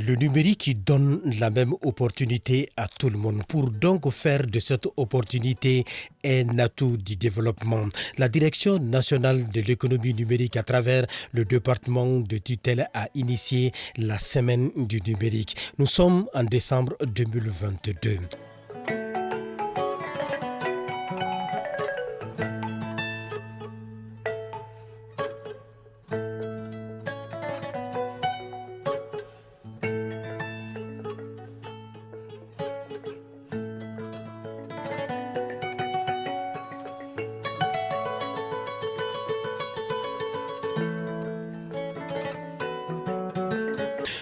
Le numérique donne la même opportunité à tout le monde. Pour donc faire de cette opportunité un atout du développement, la Direction nationale de l'économie numérique à travers le département de tutelle a initié la semaine du numérique. Nous sommes en décembre 2022.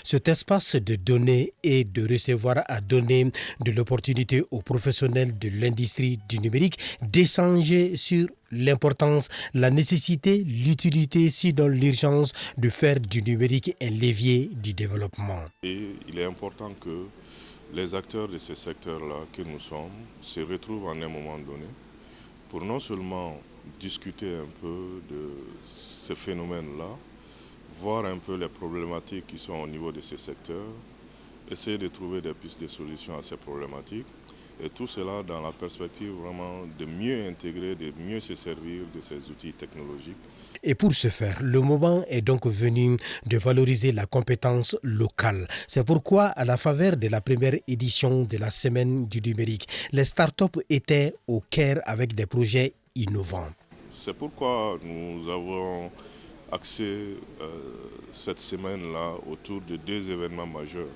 Cet espace de donner et de recevoir a donné de l'opportunité aux professionnels de l'industrie du numérique d'échanger sur l'importance, la nécessité, l'utilité, si dans l'urgence de faire du numérique un levier du développement. Et il est important que les acteurs de ce secteur-là que nous sommes se retrouvent à un moment donné pour non seulement discuter un peu de ce phénomène-là, voir un peu les problématiques qui sont au niveau de ces secteurs, essayer de trouver des pistes de solutions à ces problématiques, et tout cela dans la perspective vraiment de mieux intégrer, de mieux se servir de ces outils technologiques. Et pour ce faire, le moment est donc venu de valoriser la compétence locale. C'est pourquoi, à la faveur de la première édition de la Semaine du numérique, les startups étaient au cœur avec des projets innovants. C'est pourquoi nous avons axé cette semaine-là autour de deux événements majeurs.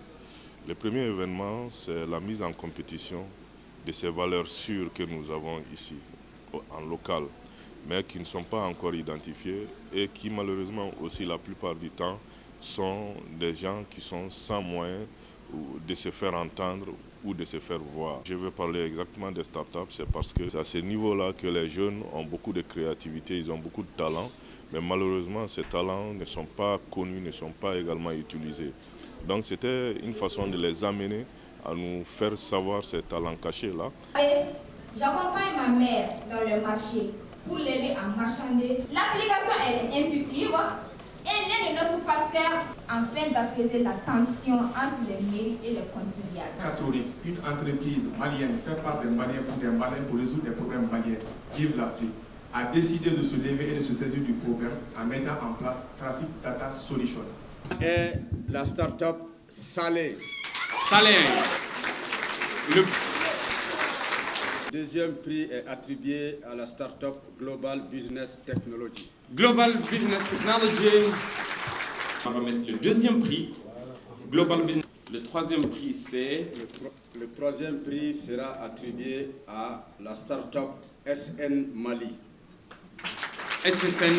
Le premier événement, c'est la mise en compétition de ces valeurs sûres que nous avons ici, en local, mais qui ne sont pas encore identifiées et qui malheureusement aussi la plupart du temps sont des gens qui sont sans moyens de se faire entendre ou de se faire voir. Je veux parler exactement des startups, c'est parce que c'est à ce niveau-là que les jeunes ont beaucoup de créativité, ils ont beaucoup de talent, mais malheureusement ces talents ne sont pas connus, ne sont pas également utilisés. Donc c'était une façon de les amener à nous faire savoir ces talents cachés-là. J'accompagne ma mère dans le marché pour l'aider à marchander. L'application est intuitive et l'un de notre facteur afin d'apaiser la tension entre les mairies et les contribuables. Catholique, une entreprise malienne fait part des Maliens pour résoudre des problèmes maliens. Vive l'Afrique, a décidé de se lever et de se saisir du problème en mettant en place Traffic Data Solution. Et la start-up Salé. Le deuxième prix est attribué à la start-up Global Business Technology. Global Business Technology. On va mettre le deuxième prix. Global Business. Le troisième prix, c'est... Le troisième prix sera attribué à la start-up SN Mali. SSN.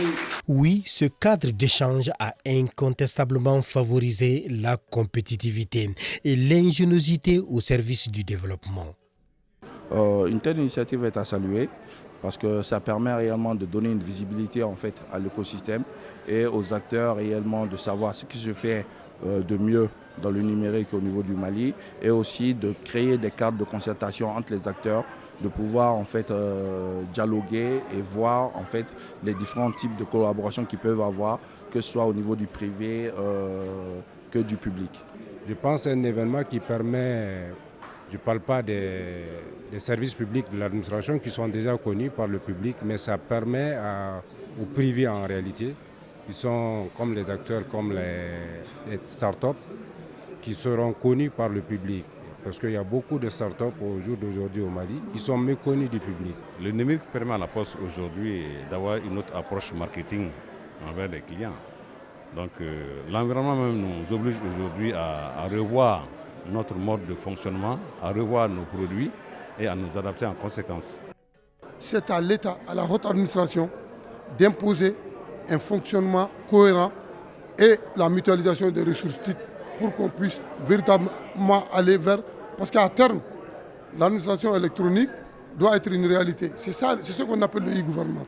Oui, ce cadre d'échange a incontestablement favorisé la compétitivité et l'ingéniosité au service du développement. Une telle initiative est à saluer parce que ça permet réellement de donner une visibilité en fait à l'écosystème et aux acteurs réellement de savoir ce qui se fait de mieux dans le numérique au niveau du Mali et aussi de créer des cadres de concertation entre les acteurs, de pouvoir en fait dialoguer et voir en fait les différents types de collaborations qu'ils peuvent avoir, que ce soit au niveau du privé que du public. Je pense que c'est un événement qui permet, je ne parle pas des services publics de l'administration qui sont déjà connus par le public, mais ça permet au privé en réalité, qui sont comme les acteurs, comme les startups, qui seront connus par le public. Parce qu'il y a beaucoup de startups au jour d'aujourd'hui au Mali qui sont méconnus du public. Le numérique permet à la Poste aujourd'hui d'avoir une autre approche marketing envers les clients. Donc l'environnement même nous oblige aujourd'hui à revoir notre mode de fonctionnement, à revoir nos produits et à nous adapter en conséquence. C'est à l'État, à la haute administration, d'imposer un fonctionnement cohérent et la mutualisation des ressources pour qu'on puisse véritablement aller vers... Parce qu'à terme, l'administration électronique doit être une réalité. C'est ce qu'on appelle le e-gouvernement.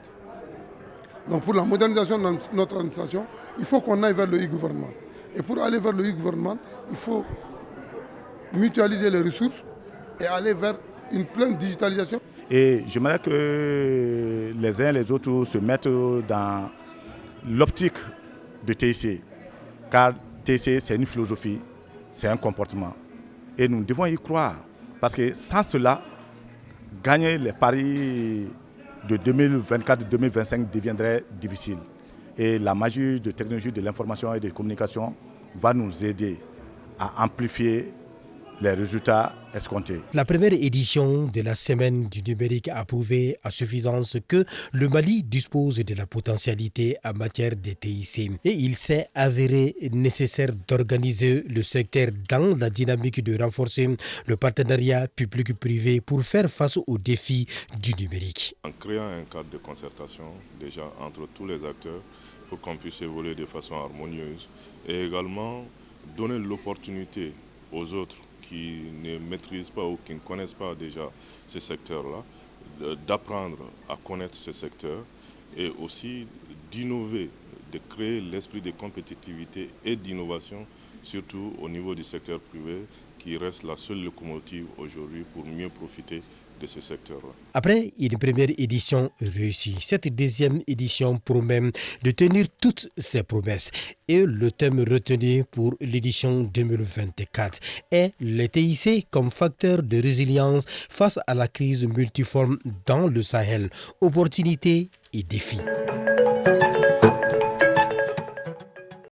Donc pour la modernisation de notre administration, il faut qu'on aille vers le e-gouvernement. Et pour aller vers le e-gouvernement, il faut mutualiser les ressources et aller vers une pleine digitalisation. Et j'aimerais que les uns et les autres se mettent dans l'optique de TIC, car TIC c'est une philosophie c'est un comportement. Et nous devons y croire. Parce que sans cela, gagner les paris de 2024-2025 deviendrait difficile. Et la magie de technologie de l'information et de communication va nous aider à amplifier les résultats escomptés. La première édition de la Semaine du numérique a prouvé à suffisance que le Mali dispose de la potentialité en matière de TIC. Et il s'est avéré nécessaire d'organiser le secteur dans la dynamique de renforcer le partenariat public-privé pour faire face aux défis du numérique. En créant un cadre de concertation déjà entre tous les acteurs pour qu'on puisse évoluer de façon harmonieuse et également donner l'opportunité aux autres qui ne maîtrisent pas ou qui ne connaissent pas déjà ces secteurs-là, d'apprendre à connaître ces secteurs et aussi d'innover, de créer l'esprit de compétitivité et d'innovation, surtout au niveau du secteur privé, qui reste la seule locomotive aujourd'hui pour mieux profiter de ce secteur-là. Après une première édition réussie, cette deuxième édition promet de tenir toutes ses promesses. Et le thème retenu pour l'édition 2024 est le TIC comme facteur de résilience face à la crise multiforme dans le Sahel, opportunités et défis.